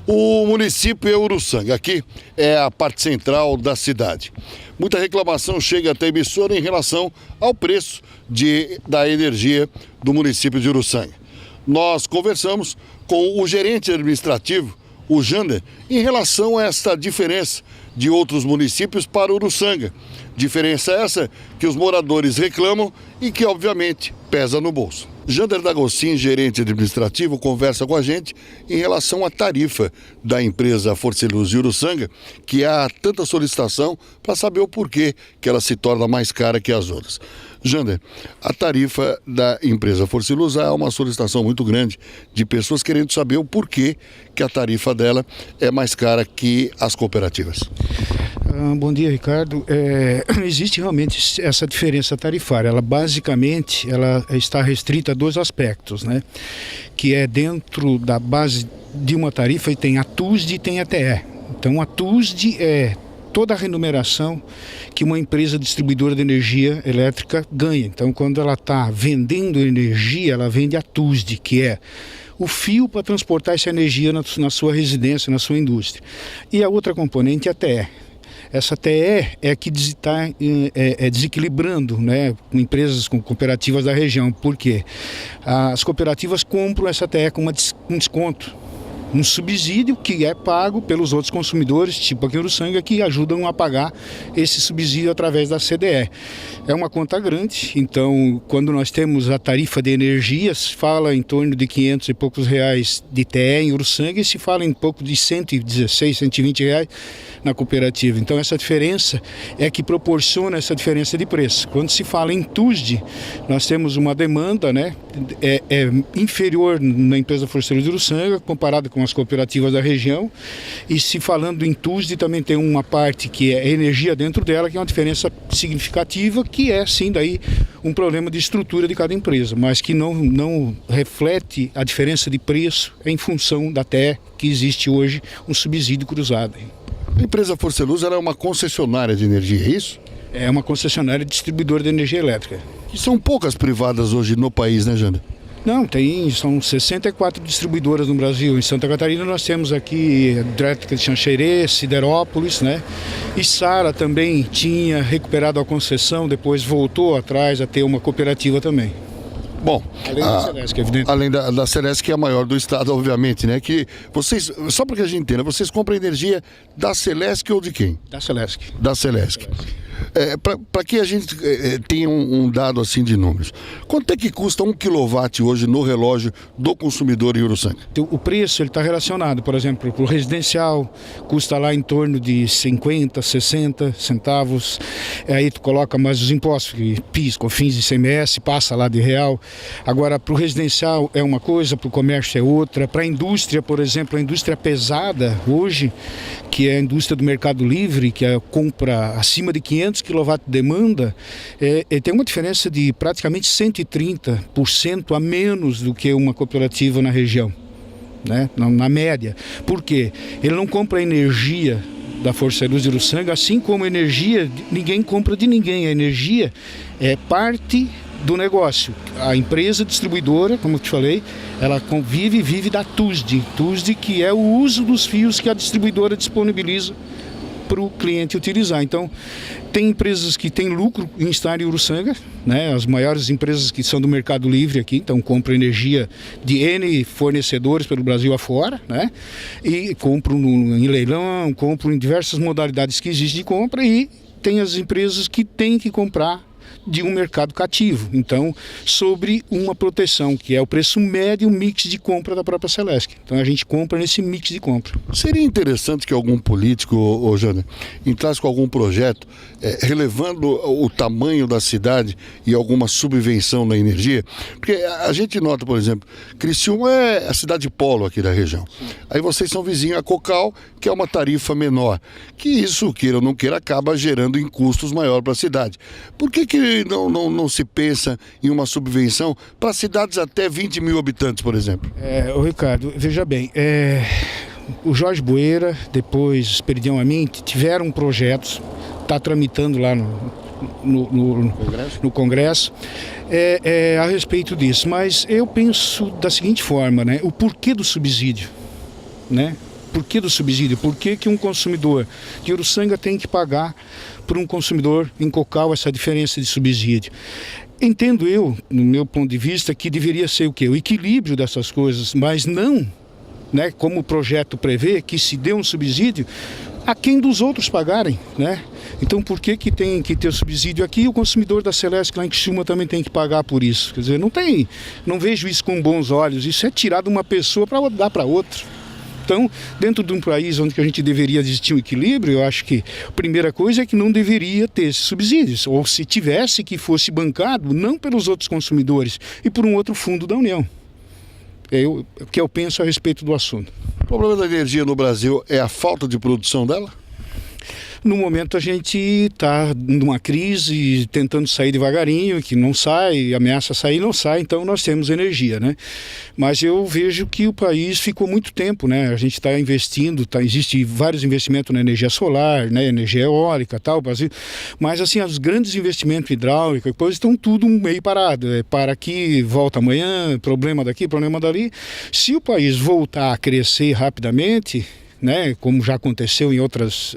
O município é Uruçanga, aqui é a parte central da cidade. Muita reclamação chega até a emissora em relação ao preço da energia do município de Uruçanga. Nós conversamos com o gerente administrativo, o Jander, em relação a esta diferença de outros municípios para Uruçanga. Diferença essa que os moradores reclamam e que, obviamente, pesa no bolso. Jander D'Agostin, gerente administrativo, conversa com a gente em relação à tarifa da empresa Força e Luz de Uruçanga, que há tanta solicitação para saber o porquê que ela se torna mais cara que as outras. Jander, a tarifa da empresa Força e Luz há uma solicitação muito grande de pessoas querendo saber o porquê que a tarifa dela é mais cara que as cooperativas. Bom dia, Ricardo. Existe realmente essa diferença tarifária. Ela basicamente está restrita a dois aspectos, né? Que é dentro da base de uma tarifa e tem a TUSD e tem a TE. Então a TUSD é toda a remuneração que uma empresa distribuidora de energia elétrica ganha. Então quando ela está vendendo energia, ela vende a TUSD, que é o fio para transportar essa energia na sua residência, na sua indústria. E a outra componente é a TE. Essa TE é que está desequilibrando, né, com empresas, com cooperativas da região. Por quê? As cooperativas compram essa TE com um desconto, um subsídio que é pago pelos outros consumidores, tipo aqui em Uruçanga, que ajudam a pagar esse subsídio através da CDE. É uma conta grande, então quando nós temos a tarifa de energia, se fala em torno de 500 e poucos reais de TE em Uruçanga e se fala em pouco de 116, 120 reais na cooperativa. Então essa diferença é que proporciona essa diferença de preço. Quando se fala em TUSD, nós temos uma demanda, né, inferior na empresa Força de Uruçanga comparada com as cooperativas da região, e se falando em TUSD também tem uma parte que é energia dentro dela, que é uma diferença significativa, que é sim daí um problema de estrutura de cada empresa, mas que não reflete a diferença de preço em função da TE, que existe hoje um subsídio cruzado. A empresa Força e Luz é uma concessionária de energia, é isso? É uma concessionária distribuidora de energia elétrica. E são poucas privadas hoje no país, né, Jander? Não, são 64 distribuidoras no Brasil. Em Santa Catarina nós temos aqui Hidrelétrica de Xanxerê, Siderópolis, né? E Sara também tinha recuperado a concessão, depois voltou atrás a ter uma cooperativa também. Bom, além da Celesc, evidente. Além da Celesc, que é a maior do estado, obviamente, né? Que vocês, só para que a gente entenda, vocês compram energia da Celesc ou de quem? Da Celesc. Da Celesc. Para que a gente tenha um dado assim de números, quanto é que custa 1 kW hoje no relógio do consumidor em Uruçanga? O preço está relacionado, por exemplo, para o residencial, custa lá em torno de 50, 60 centavos, aí tu coloca mais os impostos, PIS, COFINS e ICMS, passa lá de real. Agora, para o residencial é uma coisa, para o comércio é outra. Para a indústria, por exemplo, a indústria pesada hoje, que é a indústria do Mercado Livre, que compra acima de 500 kW de demanda, tem uma diferença de praticamente 130% a menos do que uma cooperativa na região, né? Na média. Por quê? Ele não compra energia da Força e Luz de Uruçanga, assim como energia, ninguém compra de ninguém. A energia é parte do negócio. A empresa distribuidora, como eu te falei, ela vive da TUSD, que é o uso dos fios que a distribuidora disponibiliza para o cliente utilizar. Então, tem empresas que têm lucro em estar em Uruçanga, né? As maiores empresas que são do Mercado Livre aqui, então compram energia de N fornecedores pelo Brasil afora, né? E compram em leilão, compram em diversas modalidades que existem de compra, e tem as empresas que têm que comprar de um mercado cativo, então sobre uma proteção que é o preço médio, o mix de compra da própria Celesc. Então a gente compra nesse mix de compra. Seria interessante que algum político, Jana, entrasse com algum projeto relevando o tamanho da cidade e alguma subvenção na energia, porque a gente nota, por exemplo, Criciúma é a cidade polo aqui da região. Aí vocês são vizinhos a Cocal, que é uma tarifa menor, que isso, queira ou não queira, acaba gerando em custos maior para a cidade. Por que não se pensa em uma subvenção para cidades até 20 mil habitantes, por exemplo? Ricardo, veja bem, o Jorge Boeira, depois Esperidião Amin, tiveram projetos, está tramitando lá no Congresso, a respeito disso. Mas eu penso da seguinte forma, né? O porquê do subsídio, né? Por que do subsídio? Por que um consumidor de Uruçanga tem que pagar por um consumidor em Cocal essa diferença de subsídio? Entendo eu, no meu ponto de vista, que deveria ser o quê? O equilíbrio dessas coisas, mas não, né, como o projeto prevê, que se dê um subsídio a quem dos outros pagarem, né? Então por que tem que ter subsídio aqui e o consumidor da Celesc lá em Criciúma também tem que pagar por isso? Quer dizer, não vejo isso com bons olhos, isso é tirar de uma pessoa para dar para outra. Então, dentro de um país onde a gente deveria existir um equilíbrio, eu acho que a primeira coisa é que não deveria ter esses subsídios, ou se tivesse, que fosse bancado não pelos outros consumidores e por um outro fundo da União. O que eu penso a respeito do assunto. O problema da energia no Brasil é a falta de produção dela? No momento a gente está numa crise, tentando sair devagarinho, que não sai, ameaça sair, não sai, então nós temos energia, né? Mas eu vejo que o país ficou muito tempo, né? A gente está investindo, existe vários investimentos na energia solar, né? Energia eólica, tal, Brasil. Mas assim, os grandes investimentos hidráulicos, depois estão tudo meio parado. Para aqui, volta amanhã, problema daqui, problema dali. Se o país voltar a crescer rapidamente, né, como já aconteceu em outras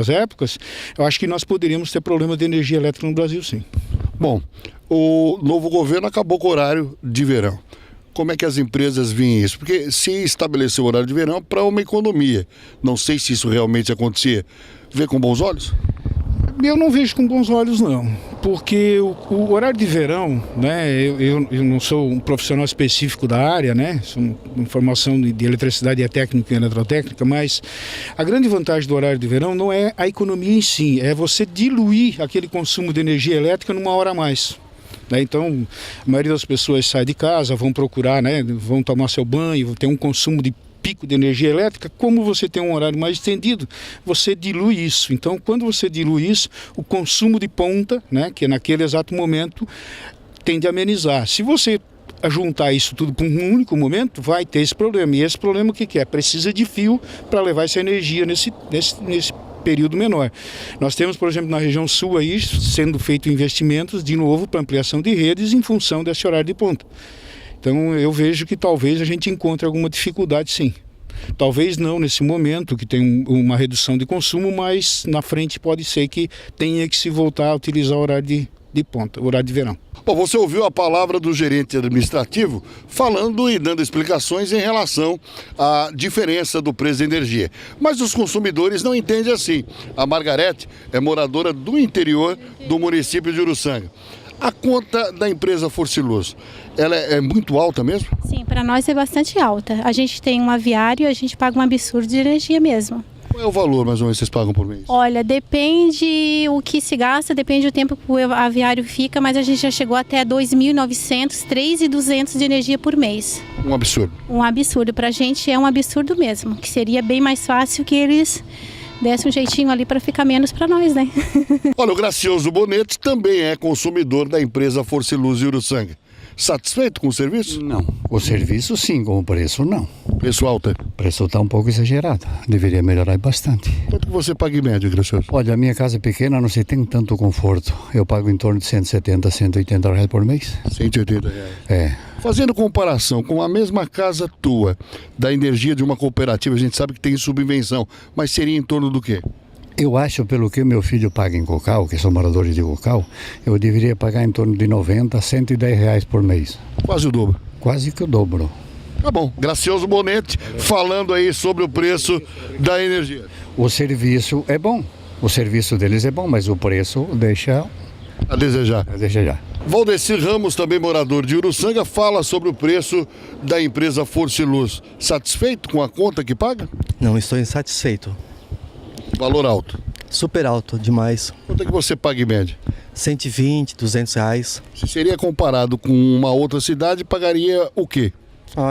épocas, eu acho que nós poderíamos ter problemas de energia elétrica no Brasil, sim. Bom, o novo governo acabou com o horário de verão. Como é que as empresas veem isso? Porque se estabeleceu o horário de verão para uma economia, não sei se isso realmente acontecia, vê com bons olhos? Eu não vejo com bons olhos, não, porque o horário de verão, né, eu não sou um profissional específico da área, né, sou uma formação de eletricidade e técnica e eletrotécnica, mas a grande vantagem do horário de verão não é a economia em si, é você diluir aquele consumo de energia elétrica numa hora a mais. Então, a maioria das pessoas sai de casa, vão procurar, né, vão tomar seu banho, tem um consumo de pico de energia elétrica. Como você tem um horário mais estendido, você dilui isso. Então, quando você dilui isso, o consumo de ponta, né, que é naquele exato momento, tende a amenizar. Se você juntar isso tudo para um único momento, vai ter esse problema. E esse problema o que é? Precisa de fio para levar essa energia nesse período menor. Nós temos, por exemplo, na região sul aí, sendo feito investimentos de novo para ampliação de redes em função desse horário de ponta. Então eu vejo que talvez a gente encontre alguma dificuldade, sim. Talvez não nesse momento, que tem uma redução de consumo, mas na frente pode ser que tenha que se voltar a utilizar o horário de ponta, o horário de verão. Bom, você ouviu a palavra do gerente administrativo falando e dando explicações em relação à diferença do preço da energia. Mas os consumidores não entendem assim. A Margarete é moradora do interior do município de Uruçanga. A conta da empresa Forciluz, ela é muito alta mesmo? Sim, para nós é bastante alta. A gente tem um aviário e a gente paga um absurdo de energia mesmo. Qual é o valor, mais ou menos, que vocês pagam por mês? Olha, depende o que se gasta, depende do tempo que o aviário fica, mas a gente já chegou até 2.900, 3.200 de energia por mês. Um absurdo. Um absurdo. Para a gente é um absurdo mesmo, que seria bem mais fácil que eles desse um jeitinho ali para ficar menos para nós, né? Olha, o Gracioso Bonetti também é consumidor da empresa Forciluz de Uruçanga. Satisfeito com o serviço? Não. O serviço sim, com o preço não. Preço alto? O preço está um pouco exagerado. Deveria melhorar bastante. Quanto que você paga em média, Gracioso? Olha, a minha casa é pequena, não se tem tanto conforto. Eu pago em torno de 170, 180 reais por mês. 180 reais. É. Fazendo comparação com a mesma casa tua, da energia de uma cooperativa, a gente sabe que tem subvenção, mas seria em torno do quê? Eu acho, pelo que meu filho paga em Cocal, que são moradores de Cocal, eu deveria pagar em torno de 90 a 110 reais por mês. Quase o dobro. Quase que o dobro. Tá bom. Gracioso Bonetti falando aí sobre o preço da energia. O serviço é bom. O serviço deles é bom, mas o preço deixa A desejar. a desejar. Valdecir Ramos, também morador de Uruçanga, fala sobre o preço da empresa Forciluz. Satisfeito com a conta que paga? Não estou insatisfeito. Valor alto. Super alto demais. Quanto é que você paga em média? 120, 200 reais. Se seria comparado com uma outra cidade, pagaria o quê?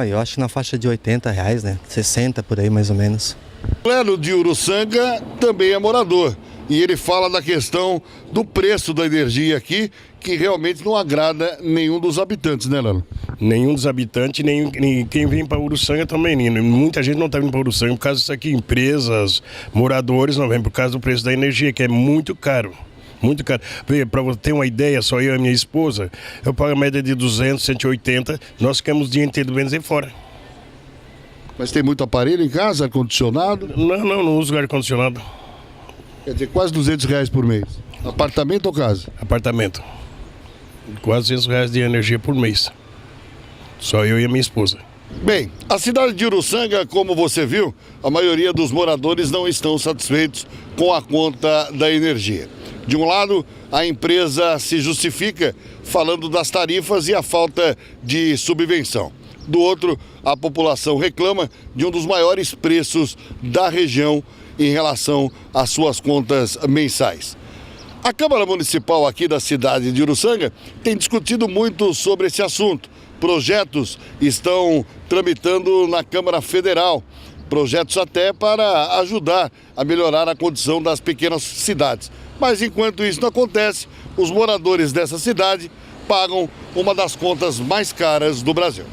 Eu acho que na faixa de 80 reais, né? 60 por aí mais ou menos. O Lelo de Uruçanga também é morador. E ele fala da questão do preço da energia aqui, que realmente não agrada nenhum dos habitantes, né, Lelo? Nenhum dos habitantes, nem quem vem para Uruçanga também. Muita gente não está vindo para Uruçanga por causa disso aqui. Empresas, moradores não vêm por causa do preço da energia, que é muito caro. Muito caro. Para você ter uma ideia, só eu e a minha esposa, eu pago a média de 200, 180, nós ficamos o dia inteiro do benzém fora. Mas tem muito aparelho em casa, ar-condicionado? Não uso ar-condicionado. Quer dizer, quase R$200 por mês. Apartamento ou casa? Apartamento. Quase R$200 de energia por mês. Só eu e a minha esposa. Bem, a cidade de Uruçanga, como você viu, a maioria dos moradores não estão satisfeitos com a conta da energia. De um lado, a empresa se justifica falando das tarifas e a falta de subvenção. Do outro, a população reclama de um dos maiores preços da região em relação às suas contas mensais. A Câmara Municipal aqui da cidade de Uruçanga tem discutido muito sobre esse assunto. Projetos estão tramitando na Câmara Federal, projetos até para ajudar a melhorar a condição das pequenas cidades. Mas enquanto isso não acontece, os moradores dessa cidade pagam uma das contas mais caras do Brasil.